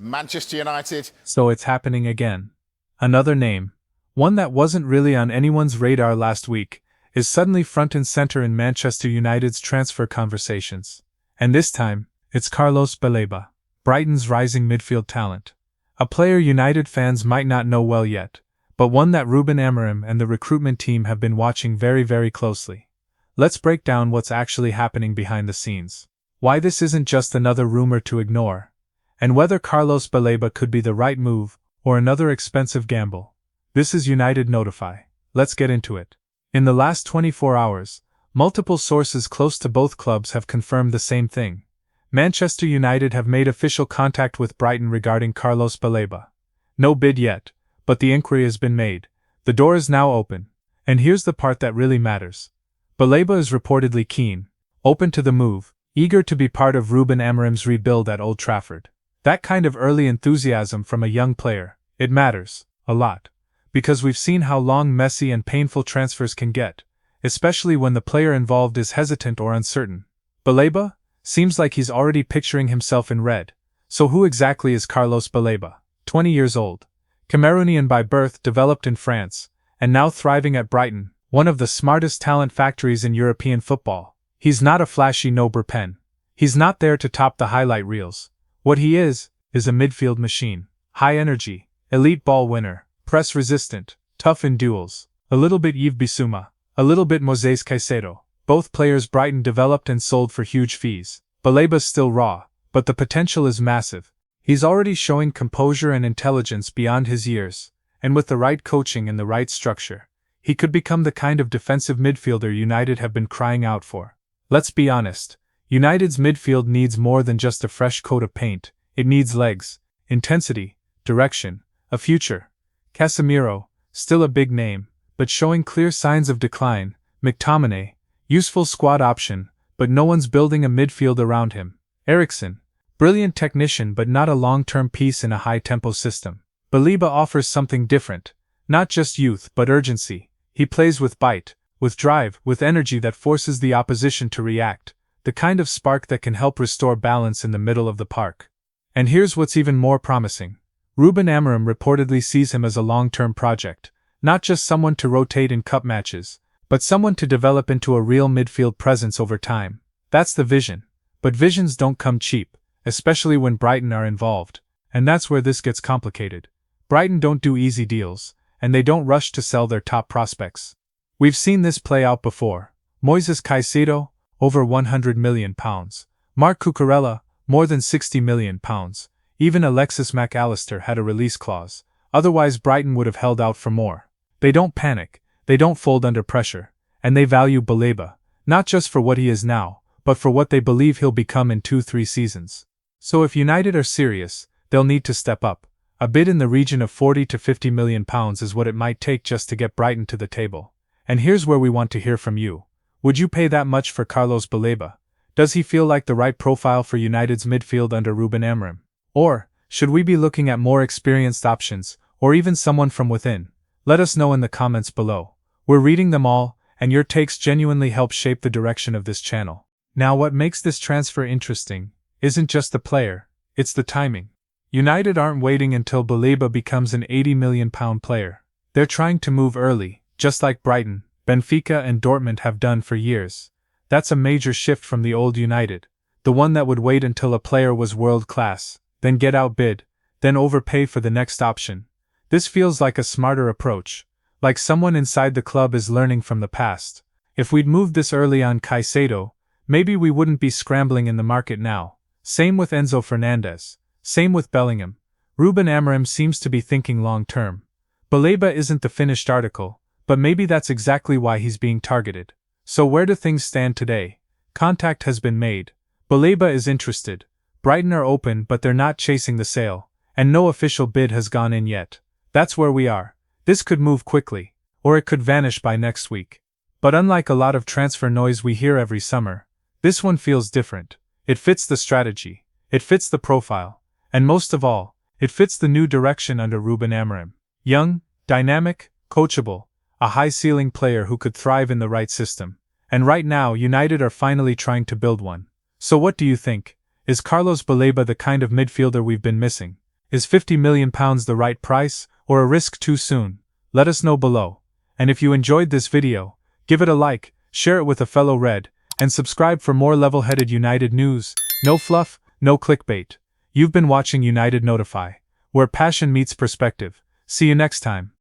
Manchester United. So it's happening again. Another name, one that wasn't really on anyone's radar last week, is suddenly front and center in Manchester United's transfer conversations. And this time, it's Carlos Baleba, Brighton's rising midfield talent. A player United fans might not know well yet, but one that Reuben Amorim and the recruitment team have been watching very, very closely. Let's break down what's actually happening behind the scenes, why this isn't just another rumor to ignore, and whether Carlos Baleba could be the right move or another expensive gamble. This is United Notify. Let's get into it. In the last 24 hours, multiple sources close to both clubs have confirmed the same thing. Manchester United have made official contact with Brighton regarding Carlos Baleba. No bid yet, but the inquiry has been made. The door is now open. And here's the part that really matters. Baleba is reportedly keen, open to the move, eager to be part of Reuben Amorim's rebuild at Old Trafford. That kind of early enthusiasm from a young player, it matters, a lot. Because we've seen how long messy and painful transfers can get, especially when the player involved is hesitant or uncertain. Baleba? Seems like he's already picturing himself in red. So who exactly is Carlos Baleba? 20 years old. Cameroonian by birth, developed in France, and now thriving at Brighton, one of the smartest talent factories in European football. He's not a flashy Nobre pen. He's not there to top the highlight reels. What he is a midfield machine. High energy, elite ball winner, press resistant, tough in duels, a little bit Yves Bissouma, a little bit Moisés Caicedo. Both players Brighton developed and sold for huge fees. Baleba's still raw, but the potential is massive. He's already showing composure and intelligence beyond his years, and with the right coaching and the right structure, he could become the kind of defensive midfielder United have been crying out for. Let's be honest, United's midfield needs more than just a fresh coat of paint. It needs legs, intensity, direction, a future. Casemiro, still a big name, but showing clear signs of decline. McTominay, useful squad option, but no one's building a midfield around him. Eriksen, brilliant technician but not a long-term piece in a high-tempo system. Baleba offers something different, not just youth but urgency. He plays with bite, with drive, with energy that forces the opposition to react, the kind of spark that can help restore balance in the middle of the park. And here's what's even more promising. Reuben Amorim reportedly sees him as a long-term project, not just someone to rotate in cup matches, but someone to develop into a real midfield presence over time. That's the vision. But visions don't come cheap, especially when Brighton are involved. And that's where this gets complicated. Brighton don't do easy deals, and they don't rush to sell their top prospects. We've seen this play out before. Moisés Caicedo, over £100 million. Marc Cucurella, more than £60 million. Even Alexis Mac Allister had a release clause. Otherwise Brighton would have held out for more. They don't panic. They don't fold under pressure, and they value Baleba, not just for what he is now, but for what they believe he'll become in 2-3 seasons. So if United are serious, they'll need to step up. A bid in the region of £40 to £50 million is what it might take just to get Brighton to the table. And here's where we want to hear from you. Would you pay that much for Carlos Baleba? Does he feel like the right profile for United's midfield under Reuben Amorim? Or, should we be looking at more experienced options, or even someone from within? Let us know in the comments below. We're reading them all, and your takes genuinely help shape the direction of this channel. Now what makes this transfer interesting isn't just the player, it's the timing. United aren't waiting until Baleba becomes an £80 million player. They're trying to move early, just like Brighton, Benfica and Dortmund have done for years. That's a major shift from the old United, the one that would wait until a player was world-class, then get outbid, then overpay for the next option. This feels like a smarter approach. Like someone inside the club is learning from the past. If we'd moved this early on Caicedo, maybe we wouldn't be scrambling in the market now. Same with Enzo Fernandez. Same with Bellingham. Reuben Amorim seems to be thinking long-term. Baleba isn't the finished article, but maybe that's exactly why he's being targeted. So where do things stand today? Contact has been made. Baleba is interested. Brighton are open but they're not chasing the sale, and no official bid has gone in yet. That's where we are. This could move quickly, or it could vanish by next week. But unlike a lot of transfer noise we hear every summer, this one feels different. It fits the strategy, it fits the profile, and most of all, it fits the new direction under Reuben Amorim. Young, dynamic, coachable, a high-ceiling player who could thrive in the right system. And right now United are finally trying to build one. So what do you think? Is Carlos Baleba the kind of midfielder we've been missing? Is £50 million the right price, or a risk too soon? Let us know below. And if you enjoyed this video, give it a like, share it with a fellow Red, and subscribe for more level-headed United news. No fluff, no clickbait. You've been watching United Notify, where passion meets perspective. See you next time.